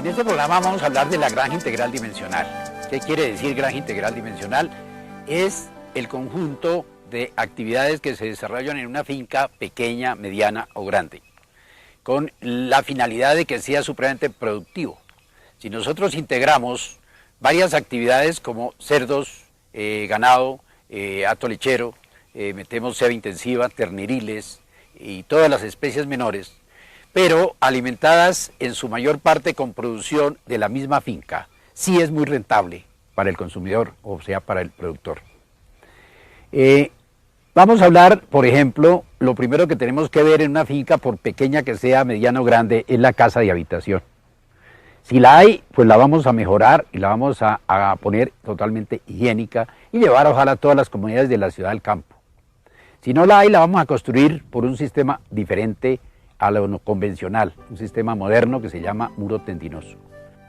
En este programa vamos a hablar de la granja integral dimensional. ¿Qué quiere decir granja integral dimensional? Es el conjunto de actividades que se desarrollan en una finca pequeña, mediana o grande, con la finalidad de que sea supremamente productivo. Si nosotros integramos varias actividades como cerdos, ganado, hato lechero, metemos ceba intensiva, terneriles y todas las especies menores, pero alimentadas en su mayor parte con producción de la misma finca, sí es muy rentable para el consumidor, o sea, para el productor. Vamos a hablar, por ejemplo, lo primero que tenemos que ver en una finca, por pequeña que sea, mediana o grande, es la casa de habitación. Si la hay, pues la vamos a mejorar y la vamos a poner totalmente higiénica y llevar ojalá a todas las comunidades de la ciudad al campo. Si no la hay, la vamos a construir por un sistema diferente a lo no convencional, un sistema moderno que se llama muro tendinoso.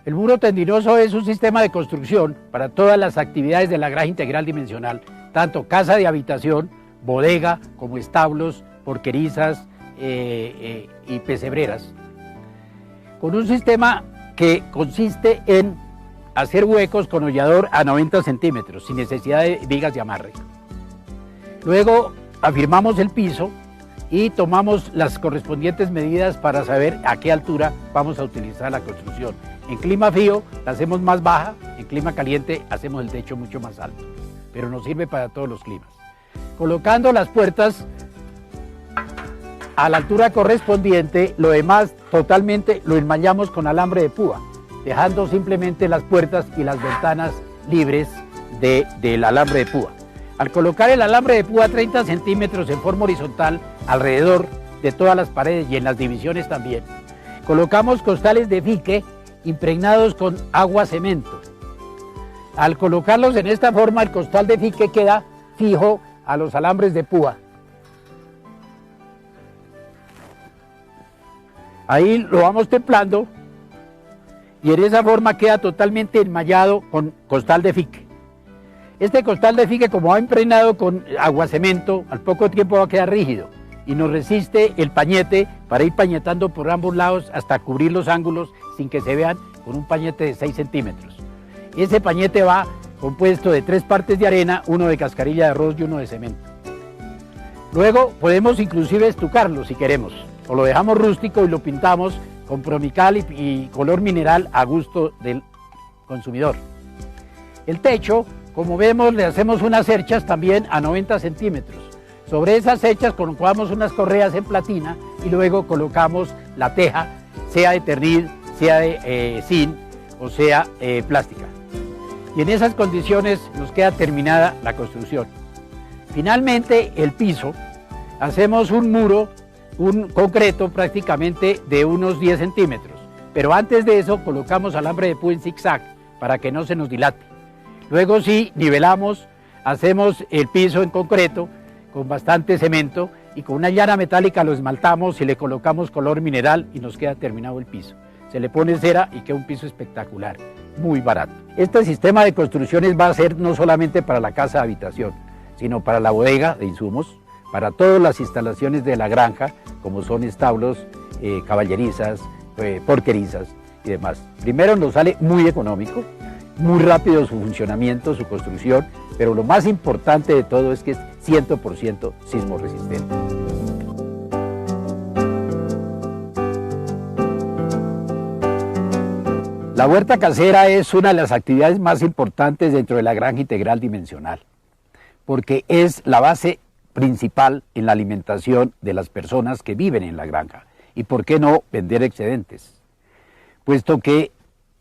El muro tendinoso es un sistema de construcción para todas las actividades de la granja integral dimensional, tanto casa de habitación, bodega, como establos, porquerizas y pesebreras, con un sistema que consiste en hacer huecos con hollador a 90 centímetros, sin necesidad de vigas de amarre. Luego afirmamos el piso y tomamos las correspondientes medidas para saber a qué altura vamos a utilizar la construcción. En clima frío la hacemos más baja, en clima caliente hacemos el techo mucho más alto, pero nos sirve para todos los climas. Colocando las puertas a la altura correspondiente, lo demás totalmente lo enmallamos con alambre de púa, dejando simplemente las puertas y las ventanas libres del alambre de púa. Al colocar el alambre de púa 30 centímetros en forma horizontal alrededor de todas las paredes y en las divisiones también, colocamos costales de fique impregnados con agua cemento. Al colocarlos en esta forma, el costal de fique queda fijo a los alambres de púa. Ahí lo vamos templando y en esa forma queda totalmente enmallado con costal de fique. Este costal de fique, como va impregnado con aguacemento, al poco tiempo va a quedar rígido y nos resiste el pañete para ir pañetando por ambos lados hasta cubrir los ángulos sin que se vean, con un pañete de 6 centímetros. Ese pañete va compuesto de 3 partes de arena, 1 de cascarilla de arroz y 1 de cemento. Luego podemos inclusive estucarlo si queremos, o lo dejamos rústico y lo pintamos con promical y color mineral a gusto del consumidor. El techo, como vemos, le hacemos unas cerchas también a 90 centímetros. Sobre esas cerchas colocamos unas correas en platina y luego colocamos la teja, sea de ternil, sea de zinc o sea plástica. Y en esas condiciones nos queda terminada la construcción. Finalmente, el piso, hacemos un muro, un concreto prácticamente de unos 10 centímetros. Pero antes de eso colocamos alambre de púa en zigzag para que no se nos dilate. Luego sí, nivelamos, hacemos el piso en concreto con bastante cemento y con una llana metálica lo esmaltamos y le colocamos color mineral y nos queda terminado el piso. Se le pone cera y queda un piso espectacular, muy barato. Este sistema de construcciones va a ser no solamente para la casa de habitación, sino para la bodega de insumos, para todas las instalaciones de la granja, como son establos, caballerizas, porquerizas y demás. Primero nos sale muy económico, muy rápido su funcionamiento, su construcción, pero lo más importante de todo es que es 100% sismo resistente. La huerta casera es una de las actividades más importantes dentro de la granja integral dimensional, porque es la base principal en la alimentación de las personas que viven en la granja. ¿Y por qué no vender excedentes? Puesto que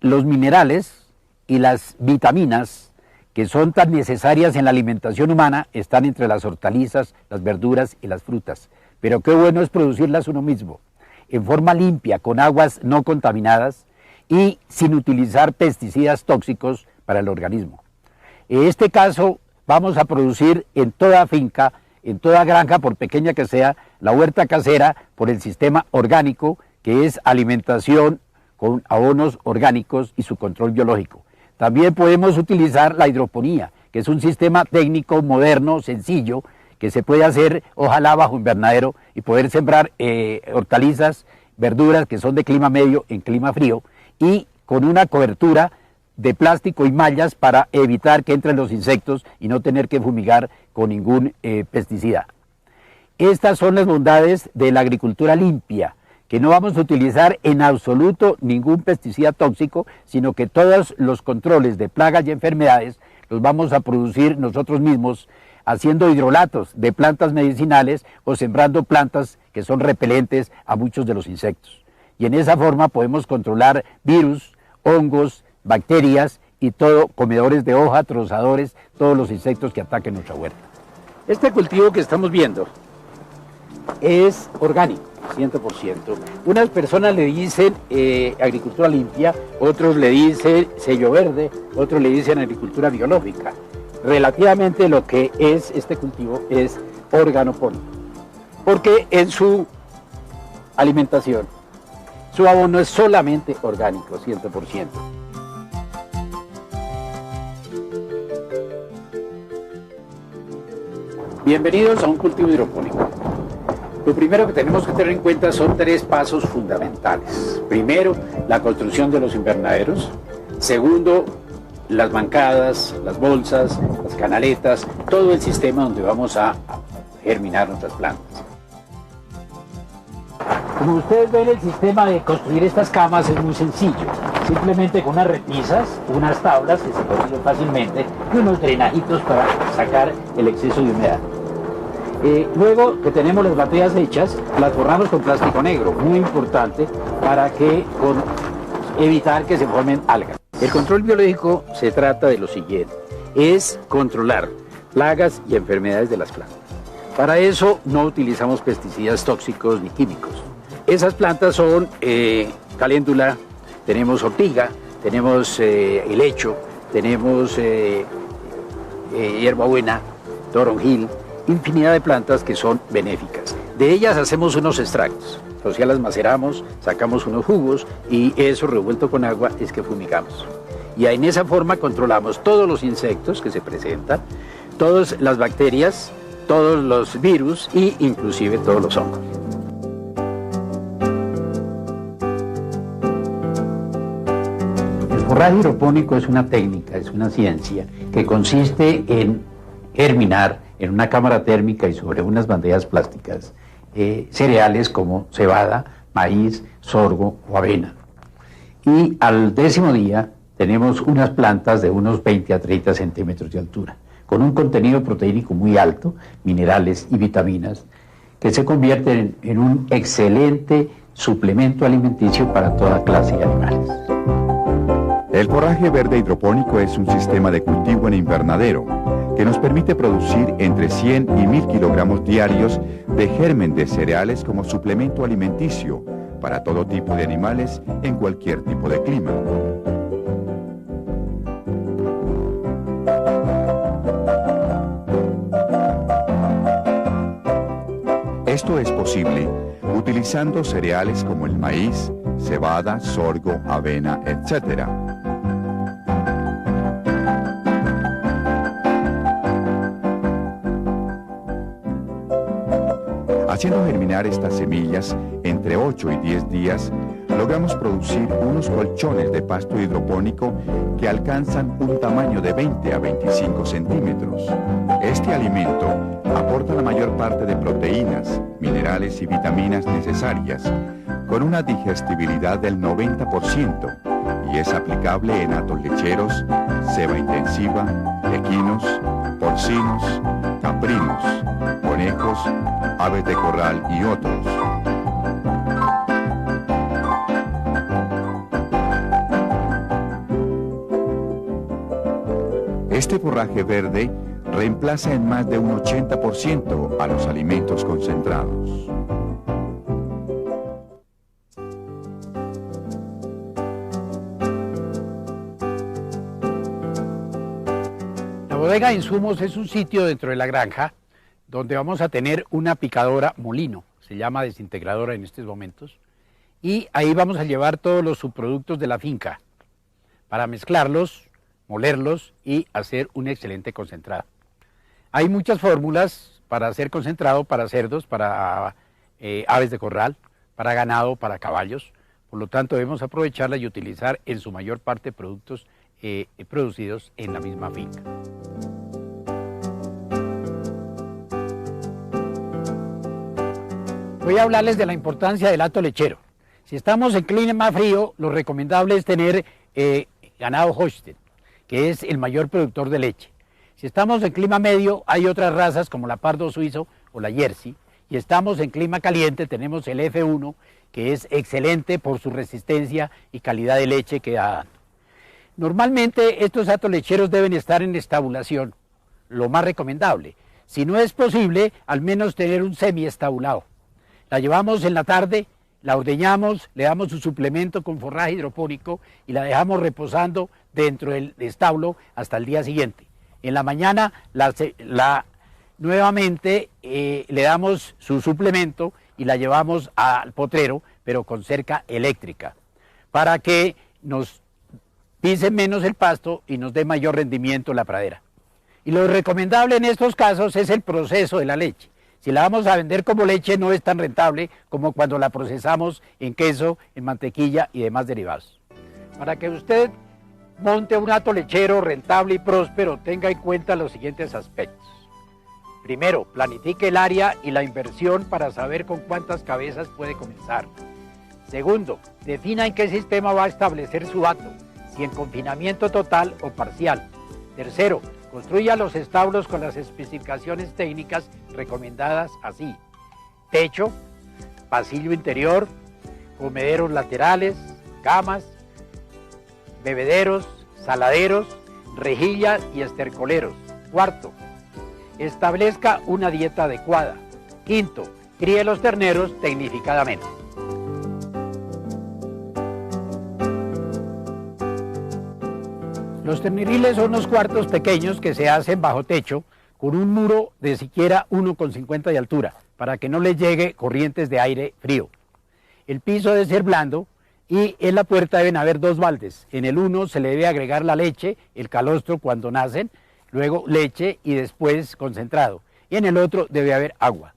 los minerales y las vitaminas que son tan necesarias en la alimentación humana están entre las hortalizas, las verduras y las frutas. Pero qué bueno es producirlas uno mismo, en forma limpia, con aguas no contaminadas y sin utilizar pesticidas tóxicos para el organismo. En este caso vamos a producir en toda finca, en toda granja, por pequeña que sea, la huerta casera por el sistema orgánico, que es alimentación con abonos orgánicos y su control biológico. También podemos utilizar la hidroponía, que es un sistema técnico moderno, sencillo, que se puede hacer ojalá bajo invernadero y poder sembrar hortalizas, verduras que son de clima medio en clima frío y con una cobertura de plástico y mallas para evitar que entren los insectos y no tener que fumigar con ningún pesticida. Estas son las bondades de la agricultura limpia, que no vamos a utilizar en absoluto ningún pesticida tóxico, sino que todos los controles de plagas y enfermedades los vamos a producir nosotros mismos, haciendo hidrolatos de plantas medicinales o sembrando plantas que son repelentes a muchos de los insectos. Y en esa forma podemos controlar virus, hongos, bacterias y todo, comedores de hoja, trozadores, todos los insectos que ataquen nuestra huerta. Este cultivo que estamos viendo es orgánico, 100%. Unas personas le dicen agricultura limpia, otros le dicen sello verde, otros le dicen agricultura biológica. Relativamente lo que es este cultivo es organopónico, porque en su alimentación, su abono es solamente orgánico, 100%. Bienvenidos a un cultivo hidropónico. Lo primero que tenemos que tener en cuenta son 3 pasos fundamentales. Primero, la construcción de los invernaderos. Segundo, las bancadas, las bolsas, las canaletas, todo el sistema donde vamos a germinar nuestras plantas. Como ustedes ven, el sistema de construir estas camas es muy sencillo. Simplemente con unas repisas, unas tablas que se consiguen fácilmente y unos drenajitos para sacar el exceso de humedad. Luego que tenemos las bateas hechas, las forramos con plástico negro, muy importante para evitar que se formen algas. El control biológico se trata de lo siguiente, es controlar plagas y enfermedades de las plantas. Para eso no utilizamos pesticidas tóxicos ni químicos. Esas plantas son caléndula, tenemos ortiga, tenemos helecho, tenemos hierbabuena, toronjil, infinidad de plantas que son benéficas. De ellas hacemos unos extractos, o sea, las maceramos, sacamos unos jugos y eso revuelto con agua es que fumigamos. Y en esa forma controlamos todos los insectos que se presentan, todas las bacterias, todos los virus e inclusive todos los hongos. El forraje hidropónico es una técnica, es una ciencia que consiste en germinar en una cámara térmica y sobre unas bandejas plásticas cereales como cebada, maíz, sorgo o avena. Y al 10º día tenemos unas plantas de unos 20 a 30 centímetros de altura, con un contenido proteínico muy alto, minerales y vitaminas, que se convierten en un excelente suplemento alimenticio para toda clase de animales. El forraje verde hidropónico es un sistema de cultivo en invernadero que nos permite producir entre 100 y 1000 kilogramos diarios de germen de cereales como suplemento alimenticio para todo tipo de animales en cualquier tipo de clima. Esto es posible utilizando cereales como el maíz, cebada, sorgo, avena, etc. Haciendo germinar estas semillas entre 8 y 10 días, logramos producir unos colchones de pasto hidropónico que alcanzan un tamaño de 20 a 25 centímetros. Este alimento aporta la mayor parte de proteínas, minerales y vitaminas necesarias, con una digestibilidad del 90%, y es aplicable en hatos lecheros, ceba intensiva, equinos, porcinos, caprinos, conejos, aves de corral y otros. Este forraje verde reemplaza en más de un 80% a los alimentos concentrados. La bodega de insumos es un sitio dentro de la granja donde vamos a tener una picadora molino, se llama desintegradora en estos momentos, y ahí vamos a llevar todos los subproductos de la finca para mezclarlos, molerlos y hacer un excelente concentrado. Hay muchas fórmulas para hacer concentrado para cerdos, para aves de corral, para ganado, para caballos. por lo tanto debemos aprovecharla y utilizar en su mayor parte productos producidos en la misma finca. Voy a hablarles de la importancia del hato lechero. Si estamos en clima frío, lo recomendable es tener ganado Holstein, que es el mayor productor de leche. Si estamos en clima medio, hay otras razas como la pardo suizo o la jersey, y estamos en clima caliente, tenemos el F1, que es excelente por su resistencia y calidad de leche que da. Normalmente estos hatos lecheros deben estar en estabulación, lo más recomendable. Si no es posible, al menos tener un semiestabulado. La llevamos en la tarde, la ordeñamos, le damos su suplemento con forraje hidropónico y la dejamos reposando dentro del establo hasta el día siguiente. En la mañana nuevamente le damos su suplemento y la llevamos al potrero, pero con cerca eléctrica, para que nos pise menos el pasto y nos dé mayor rendimiento en la pradera. Y lo recomendable en estos casos es el proceso de la leche. Si la vamos a vender como leche no es tan rentable como cuando la procesamos en queso, en mantequilla y demás derivados. Para que usted monte un hato lechero rentable y próspero, tenga en cuenta los siguientes aspectos. Primero, planifique el área y la inversión para saber con cuántas cabezas puede comenzar. Segundo, defina en qué sistema va a establecer su hato, si en confinamiento total o parcial. Tercero, construya los establos con las especificaciones técnicas recomendadas así: techo, pasillo interior, comederos laterales, camas, bebederos, saladeros, rejillas y estercoleros. Cuarto, establezca una dieta adecuada. Quinto, críe los terneros tecnificadamente. Los terneriles son unos cuartos pequeños que se hacen bajo techo con un muro de siquiera 1,50 de altura para que no les llegue corrientes de aire frío. El piso debe ser blando y en la puerta deben haber 2 baldes. En el uno se le debe agregar la leche, el calostro cuando nacen, luego leche y después concentrado. Y en el otro debe haber agua.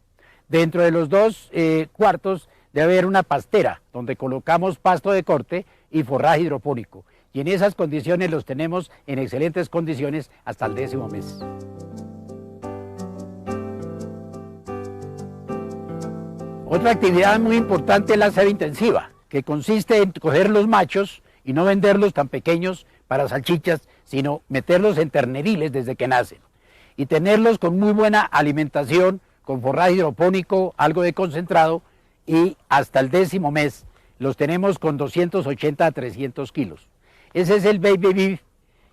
Dentro de los 2 cuartos debe haber una pastera donde colocamos pasto de corte y forraje hidropónico. Y en esas condiciones los tenemos en excelentes condiciones hasta el 10º mes. Otra actividad muy importante es la ceba intensiva, que consiste en coger los machos y no venderlos tan pequeños para salchichas, sino meterlos en terneriles desde que nacen. Y tenerlos con muy buena alimentación, con forraje hidropónico, algo de concentrado, y hasta el 10º mes los tenemos con 280 a 300 kilos. Ese es el baby beef,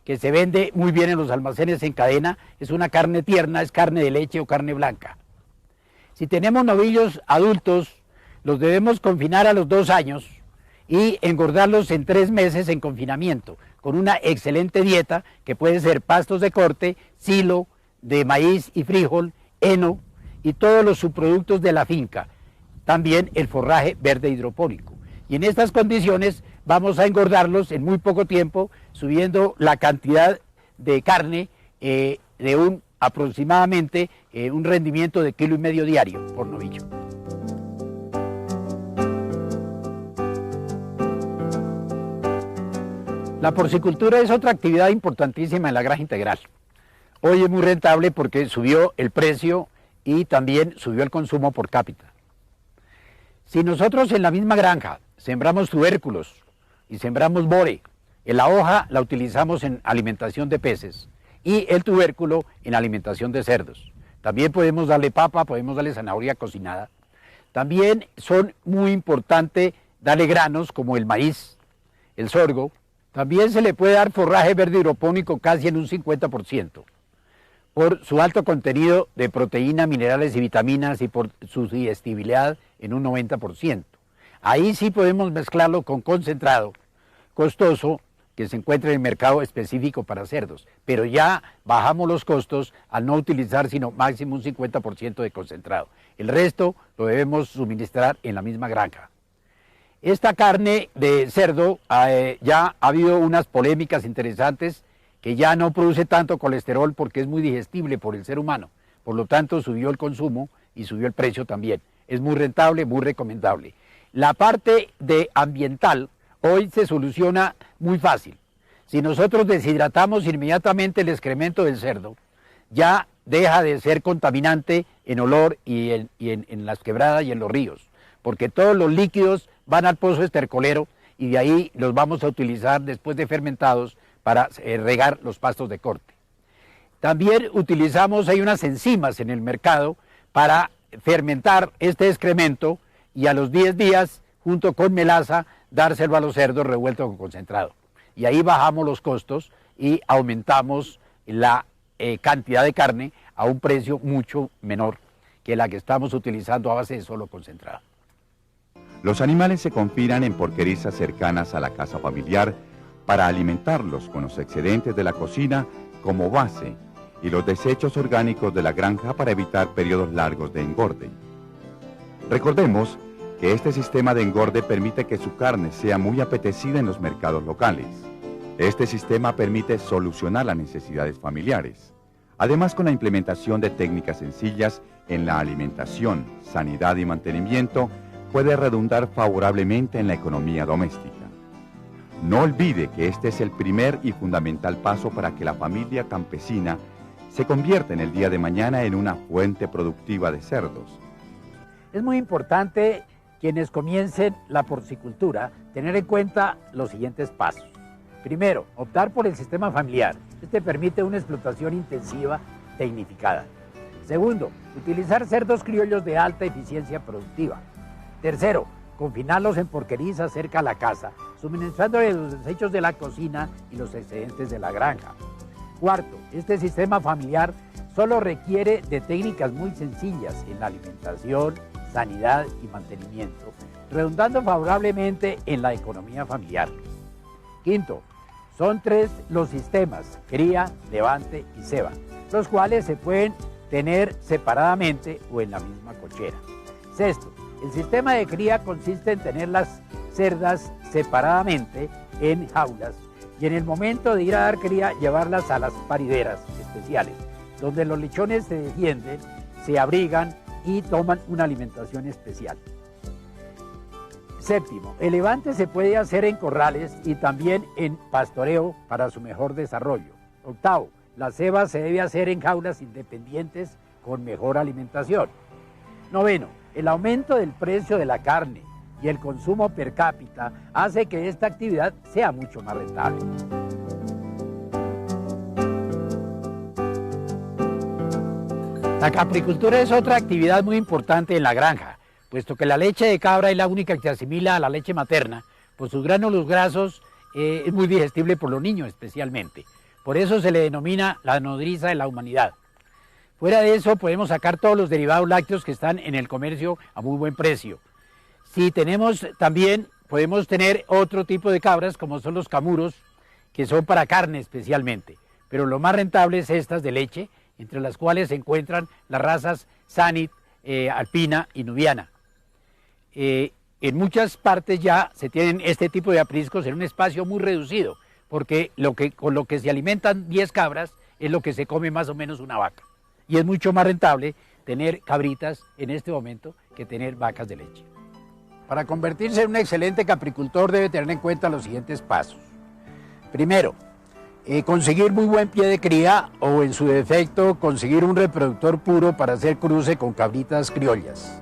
que se vende muy bien en los almacenes en cadena. Es una carne tierna, es carne de leche o carne blanca. Si tenemos novillos adultos, los debemos confinar a los 2 años y engordarlos en 3 meses en confinamiento, con una excelente dieta que puede ser pastos de corte, silo, de maíz y frijol, heno y todos los subproductos de la finca. También el forraje verde hidropónico. Y en estas condiciones vamos a engordarlos en muy poco tiempo, subiendo la cantidad de carne de aproximadamente un rendimiento de 1,5 kg diario por novillo. La porcicultura es otra actividad importantísima en la granja integral. Hoy es muy rentable porque subió el precio y también subió el consumo por cápita. Si nosotros en la misma granja sembramos tubérculos y sembramos bore, la hoja la utilizamos en alimentación de peces y el tubérculo en alimentación de cerdos. También podemos darle papa, podemos darle zanahoria cocinada. También son muy importantes darle granos como el maíz, el sorgo. También se le puede dar forraje verde hidropónico casi en un 50%, por su alto contenido de proteínas, minerales y vitaminas y por su digestibilidad en un 90%. Ahí sí podemos mezclarlo con concentrado, costoso, que se encuentra en el mercado específico para cerdos, pero ya bajamos los costos al no utilizar sino máximo un 50% de concentrado. El resto lo debemos suministrar en la misma granja. Esta carne de cerdo ya ha habido unas polémicas interesantes que ya no produce tanto colesterol porque es muy digestible por el ser humano. Por lo tanto, subió el consumo y subió el precio también. Es muy rentable, muy recomendable. La parte de ambiental hoy se soluciona muy fácil. Si nosotros deshidratamos inmediatamente el excremento del cerdo, ya deja de ser contaminante en olor y en las quebradas y en los ríos, porque todos los líquidos van al pozo estercolero y de ahí los vamos a utilizar después de fermentados para regar los pastos de corte. También utilizamos, hay unas enzimas en el mercado para fermentar este excremento y a los 10 días, junto con melaza, dárselo a los cerdos revuelto con concentrado. Y ahí bajamos los costos y aumentamos la cantidad de carne a un precio mucho menor que la que estamos utilizando a base de solo concentrado. Los animales se confinan en porquerizas cercanas a la casa familiar para alimentarlos con los excedentes de la cocina como base y los desechos orgánicos de la granja para evitar periodos largos de engorde. Recordemos que este sistema de engorde permite que su carne sea muy apetecida en los mercados locales. Este sistema permite solucionar las necesidades familiares. Además, con la implementación de técnicas sencillas en la alimentación, sanidad y mantenimiento, puede redundar favorablemente en la economía doméstica. No olvide que este es el primer y fundamental paso para que la familia campesina se convierta en el día de mañana en una fuente productiva de cerdos. Es muy importante, quienes comiencen la porcicultura, tener en cuenta los siguientes pasos. Primero, optar por el sistema familiar. Este permite una explotación intensiva, tecnificada. Segundo, utilizar cerdos criollos de alta eficiencia productiva. Tercero, confinarlos en porquerizas cerca a la casa, suministrándoles los desechos de la cocina y los excedentes de la granja. Cuarto, este sistema familiar solo requiere de técnicas muy sencillas en la alimentación, sanidad y mantenimiento, redundando favorablemente en la economía familiar. Quinto, son 3 los sistemas, cría, levante y ceba, los cuales se pueden tener separadamente o en la misma cochera. Sexto, el sistema de cría consiste en tener las cerdas separadamente en jaulas y en el momento de ir a dar cría llevarlas a las parideras especiales, donde los lechones se defienden, se abrigan y toman una alimentación especial. Séptimo, el levante se puede hacer en corrales y también en pastoreo para su mejor desarrollo. Octavo, la ceba se debe hacer en jaulas independientes con mejor alimentación. Noveno, el aumento del precio de la carne y el consumo per cápita hace que esta actividad sea mucho más rentable. La capricultura es otra actividad muy importante en la granja, puesto que la leche de cabra es la única que se asimila a la leche materna, por sus gránulos grasos es muy digestible por los niños especialmente. Por eso se le denomina la nodriza de la humanidad. Fuera de eso podemos sacar todos los derivados lácteos que están en el comercio a muy buen precio. Si tenemos también, podemos tener otro tipo de cabras como son los camuros, que son para carne especialmente, pero lo más rentable es estas de leche, entre las cuales se encuentran las razas Sanit, Alpina y Nubiana. En muchas partes ya se tienen este tipo de apriscos en un espacio muy reducido, porque con lo que se alimentan 10 cabras es lo que se come más o menos una vaca. Y es mucho más rentable tener cabritas en este momento que tener vacas de leche. Para convertirse en un excelente capricultor debe tener en cuenta los siguientes pasos. Primero, conseguir muy buen pie de cría o en su defecto conseguir un reproductor puro para hacer cruce con cabritas criollas.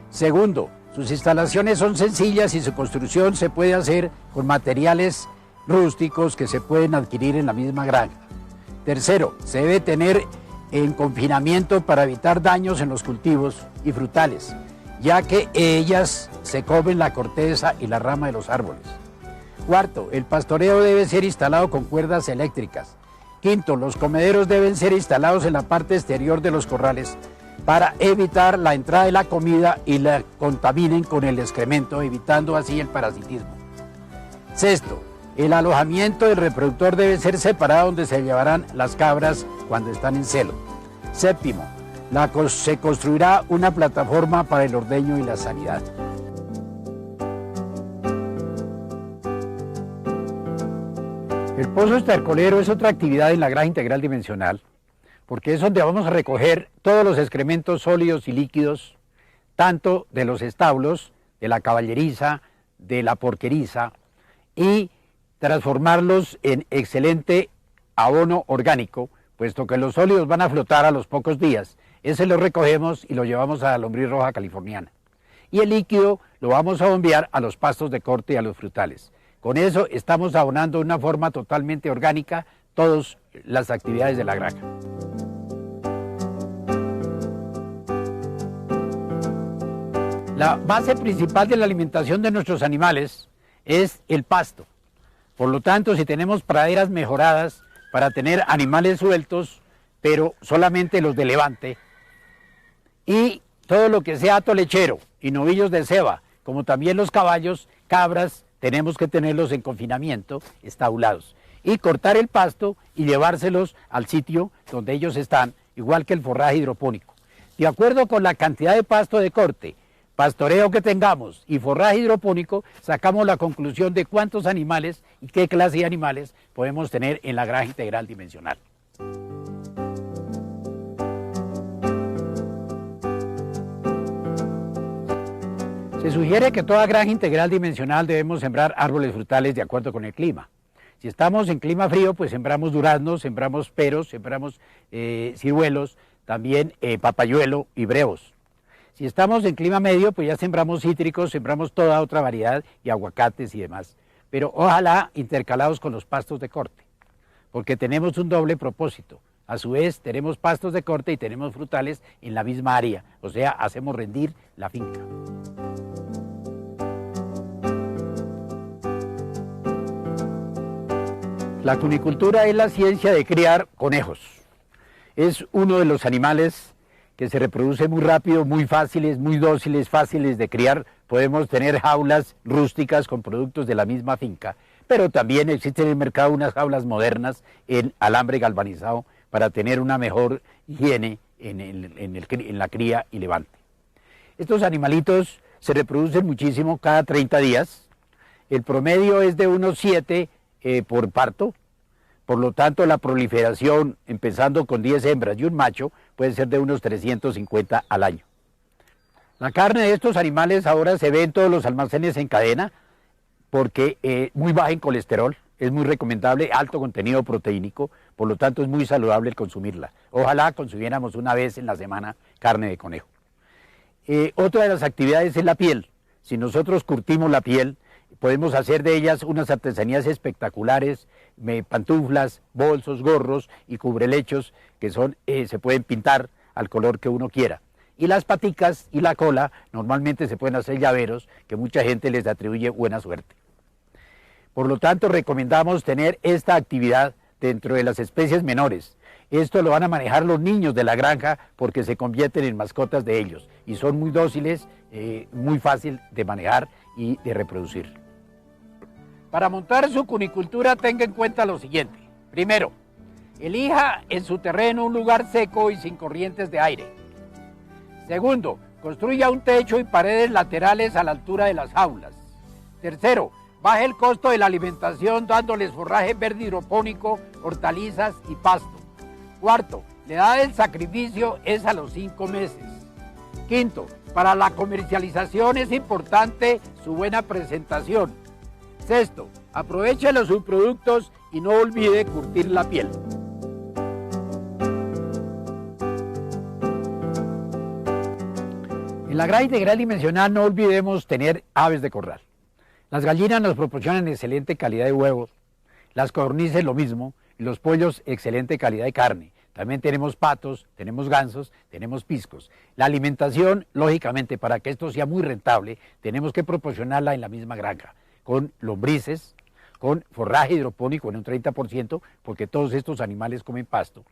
Segundo, sus instalaciones son sencillas y su construcción se puede hacer con materiales rústicos que se pueden adquirir en la misma granja. Tercero, se debe tener en confinamiento para evitar daños en los cultivos y frutales, ya que ellas se comen la corteza y la rama de los árboles. Cuarto, el pastoreo debe ser instalado con cuerdas eléctricas. Quinto, los comederos deben ser instalados en la parte exterior de los corrales para evitar la entrada de la comida y la contaminen con el excremento, evitando así el parasitismo. Sexto, el alojamiento del reproductor debe ser separado donde se llevarán las cabras cuando están en celo. Séptimo, se construirá una plataforma para el ordeño y la sanidad. El pozo estercolero es otra actividad en la granja integral dimensional, porque es donde vamos a recoger todos los excrementos sólidos y líquidos, tanto de los establos de la caballeriza, de la porqueriza y transformarlos en excelente abono orgánico, puesto que los sólidos van a flotar a los pocos días. Ese lo recogemos y lo llevamos a la lombriz roja californiana. Y el líquido lo vamos a bombear a los pastos de corte y a los frutales. Con eso estamos abonando de una forma totalmente orgánica todas las actividades de la granja. La base principal de la alimentación de nuestros animales es el pasto. Por lo tanto, si tenemos praderas mejoradas para tener animales sueltos, pero solamente los de levante, y todo lo que sea hato lechero y novillos de ceba, como también los caballos, cabras, tenemos que tenerlos en confinamiento, estabulados, y cortar el pasto y llevárselos al sitio donde ellos están, igual que el forraje hidropónico. De acuerdo con la cantidad de pasto de corte, pastoreo que tengamos y forraje hidropónico, sacamos la conclusión de cuántos animales y qué clase de animales podemos tener en la granja integral dimensional. Se sugiere que toda granja integral dimensional debemos sembrar árboles frutales de acuerdo con el clima. Si estamos en clima frío, pues sembramos duraznos, sembramos peros, sembramos ciruelos, también papayuelo y brevos. Si estamos en clima medio, pues ya sembramos cítricos, sembramos toda otra variedad y aguacates y demás. Pero ojalá intercalados con los pastos de corte, porque tenemos un doble propósito. A su vez, tenemos pastos de corte y tenemos frutales en la misma área, o sea, hacemos rendir la finca. La cunicultura es la ciencia de criar conejos. Es uno de los animales que se reproduce muy rápido, muy fáciles, muy dóciles, fáciles de criar. Podemos tener jaulas rústicas con productos de la misma finca, pero también existen en el mercado unas jaulas modernas en alambre galvanizado para tener una mejor higiene en la cría y levante. Estos animalitos se reproducen muchísimo cada 30 días. El promedio es de unos 7 por parto. Por lo tanto, la proliferación, empezando con 10 hembras y un macho, puede ser de unos 350 al año. La carne de estos animales ahora se ve en todos los almacenes en cadena porque muy baja en colesterol, es muy recomendable, alto contenido proteínico, por lo tanto es muy saludable el consumirla. Ojalá consumiéramos una vez en la semana carne de conejo. Otra de las actividades es la piel. Si nosotros curtimos la piel, podemos hacer de ellas unas artesanías espectaculares, pantuflas, bolsos, gorros y cubrelechos que se pueden pintar al color que uno quiera. Y las paticas y la cola normalmente se pueden hacer llaveros que mucha gente les atribuye buena suerte. Por lo tanto, recomendamos tener esta actividad dentro de las especies menores. Esto lo van a manejar los niños de la granja porque se convierten en mascotas de ellos y son muy dóciles, muy fácil de manejar y de reproducir. Para montar su cunicultura tenga en cuenta lo siguiente. Primero, elija en su terreno un lugar seco y sin corrientes de aire. Segundo, construya un techo y paredes laterales a la altura de las jaulas. Tercero, baje el costo de la alimentación dándoles forraje verde hidropónico, hortalizas y pasto. Cuarto, la edad del sacrificio es a los 5 meses. Quinto, para la comercialización es importante su buena presentación. Sexto, aproveche los subproductos y no olvide curtir la piel. En la granja integral dimensional no olvidemos tener aves de corral. Las gallinas nos proporcionan excelente calidad de huevos, las codornices lo mismo, y los pollos excelente calidad de carne. También tenemos patos, tenemos gansos, tenemos piscos. La alimentación, lógicamente, para que esto sea muy rentable, tenemos que proporcionarla en la misma granja, con lombrices, con forraje hidropónico en un 30%, porque todos estos animales comen pasto,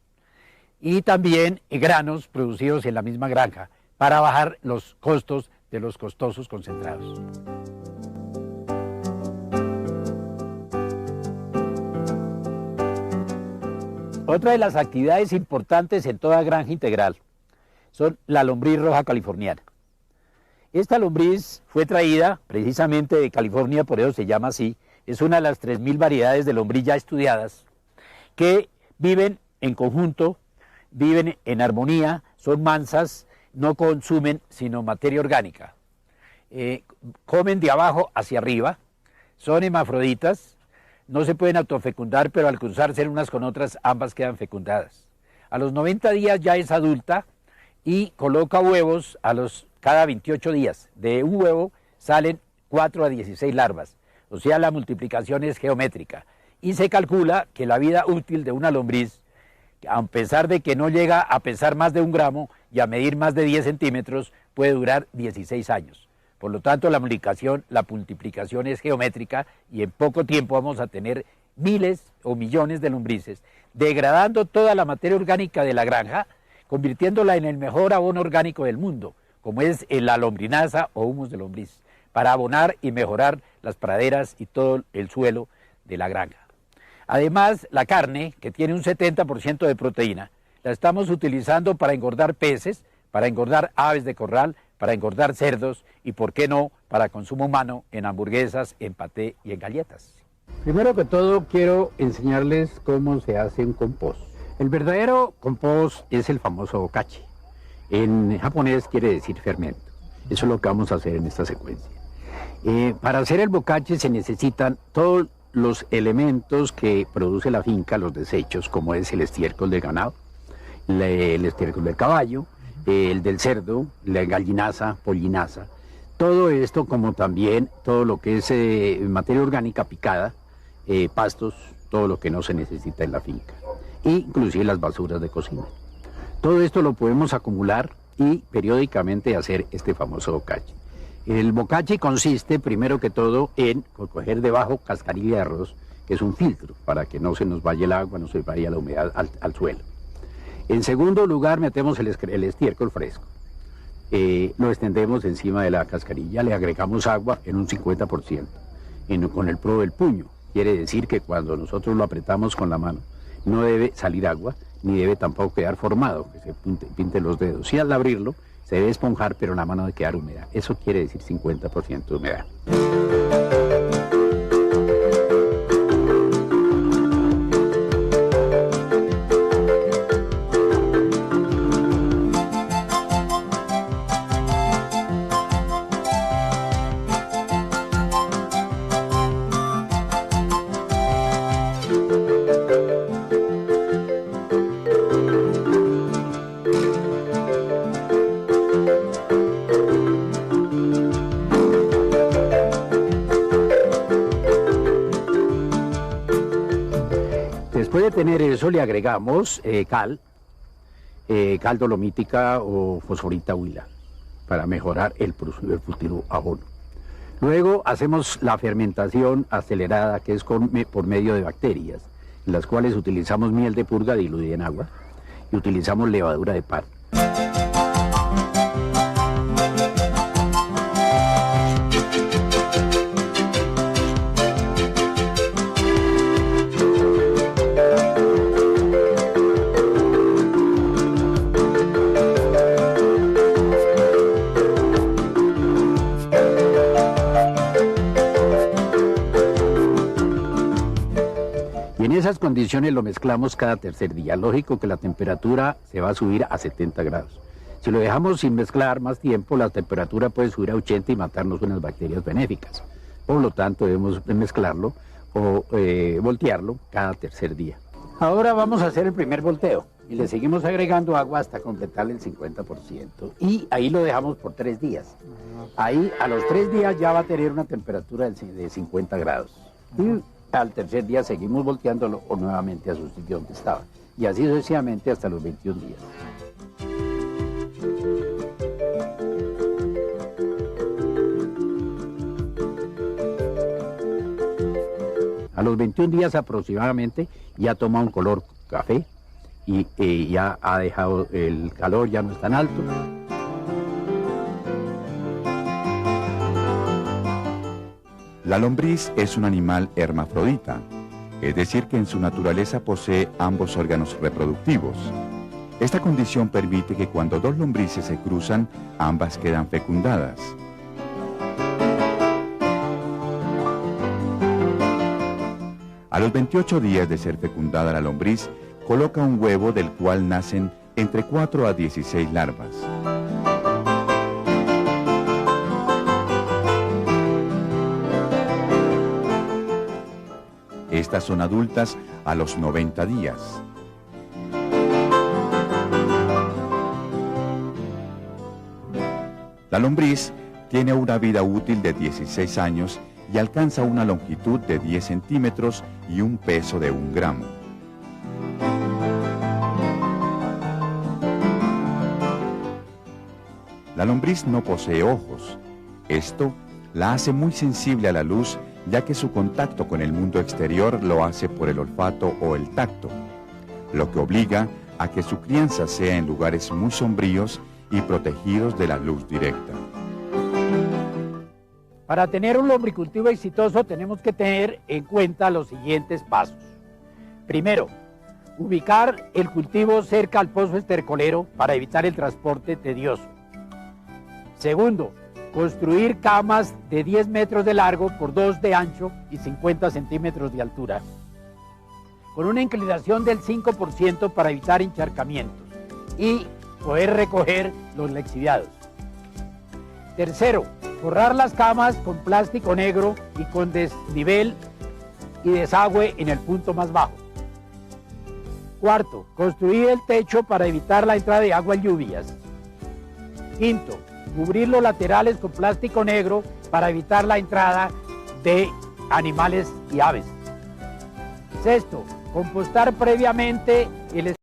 y también granos producidos en la misma granja, para bajar los costos de los costosos concentrados. Otra de las actividades importantes en toda granja integral son la lombriz roja californiana. Esta lombriz fue traída precisamente de California, por eso se llama así. Es una de las 3.000 variedades de lombriz ya estudiadas que viven en conjunto, viven en armonía, son mansas, no consumen sino materia orgánica. comen de abajo hacia arriba, son hermafroditas, no se pueden autofecundar, pero al cruzarse unas con otras, ambas quedan fecundadas. A los 90 días ya es adulta y coloca huevos cada 28 días. De un huevo salen 4 a 16 larvas, o sea, la multiplicación es geométrica. Y se calcula que la vida útil de una lombriz, a pesar de que no llega a pesar más de 1 gramo y a medir más de 10 centímetros, puede durar 16 años. Por lo tanto, la multiplicación es geométrica y en poco tiempo vamos a tener miles o millones de lombrices, degradando toda la materia orgánica de la granja, convirtiéndola en el mejor abono orgánico del mundo, como es la lombrinaza o humus de lombriz, para abonar y mejorar las praderas y todo el suelo de la granja. Además, la carne, que tiene un 70% de proteína, la estamos utilizando para engordar peces, para engordar aves de corral, para engordar cerdos y, por qué no, para consumo humano en hamburguesas, en paté y en galletas. Primero que todo, quiero enseñarles cómo se hace un compost. El verdadero compost es el famoso bokashi. En japonés quiere decir fermento. Eso es lo que vamos a hacer en esta secuencia. Para hacer el bokashi se necesitan todos los elementos que produce la finca, los desechos, como es el estiércol del ganado, el estiércol del caballo, el del cerdo, la gallinaza, pollinaza. Todo esto, como también todo lo que es materia orgánica picada, pastos, todo lo que no se necesita en la finca, e inclusive las basuras de cocina. Todo esto lo podemos acumular y periódicamente hacer este famoso bokashi. El bokashi consiste, primero que todo, en coger debajo cascarilla de arroz, que es un filtro, para que no se nos vaya el agua, no se vaya la humedad al suelo. En segundo lugar, metemos el estiércol fresco. Lo extendemos encima de la cascarilla, le agregamos agua en un 50%, con el pro del puño. Quiere decir que cuando nosotros lo apretamos con la mano, no debe salir agua, ni debe tampoco quedar formado, que se pinte los dedos. Y al abrirlo, se debe esponjar, pero la mano debe quedar húmeda. Eso quiere decir 50% de humedad. Después de tener eso, le agregamos cal dolomítica o fosforita huila para mejorar el futuro abono. Luego hacemos la fermentación acelerada, que es por medio de bacterias, en las cuales utilizamos miel de purga diluida en agua y utilizamos levadura de pan. En esas condiciones lo mezclamos cada tercer día. Lógico que la temperatura se va a subir a 70 grados. Si lo dejamos sin mezclar más tiempo, la temperatura puede subir a 80 y matarnos unas bacterias benéficas. Por lo tanto, debemos mezclarlo o voltearlo cada tercer día. Ahora vamos a hacer el primer volteo y le seguimos agregando agua hasta completar el 50%. Y ahí lo dejamos por 3 días. Ahí a los 3 días ya va a tener una temperatura de 50 grados. Y al tercer día seguimos volteándolo o nuevamente a su sitio donde estaba. Y así sucesivamente hasta los 21 días. A los 21 días aproximadamente ya toma un color café y ya ha dejado el calor, ya no es tan alto. La lombriz es un animal hermafrodita, es decir que en su naturaleza posee ambos órganos reproductivos. Esta condición permite que cuando 2 lombrices se cruzan, ambas quedan fecundadas. A los 28 días de ser fecundada la lombriz, coloca un huevo del cual nacen entre 4 a 16 larvas. Estas son adultas a los 90 días. La lombriz tiene una vida útil de 16 años y alcanza una longitud de 10 centímetros y un peso de 1 gramo. La lombriz no posee ojos. Esto la hace muy sensible a la luz, ya que su contacto con el mundo exterior lo hace por el olfato o el tacto, lo que obliga a que su crianza sea en lugares muy sombríos y protegidos de la luz directa. Para tener un lombricultivo exitoso tenemos que tener en cuenta los siguientes pasos. Primero, ubicar el cultivo cerca al pozo estercolero para evitar el transporte tedioso. Segundo, construir camas de 10 metros de largo por 2 de ancho y 50 centímetros de altura, con una inclinación del 5% para evitar encharcamientos y poder recoger los lixiviados. Tercero, forrar las camas con plástico negro y con desnivel y desagüe en el punto más bajo. Cuarto, construir el techo para evitar la entrada de agua en lluvias. Quinto, cubrir los laterales con plástico negro para evitar la entrada de animales y aves. Sexto, compostar previamente el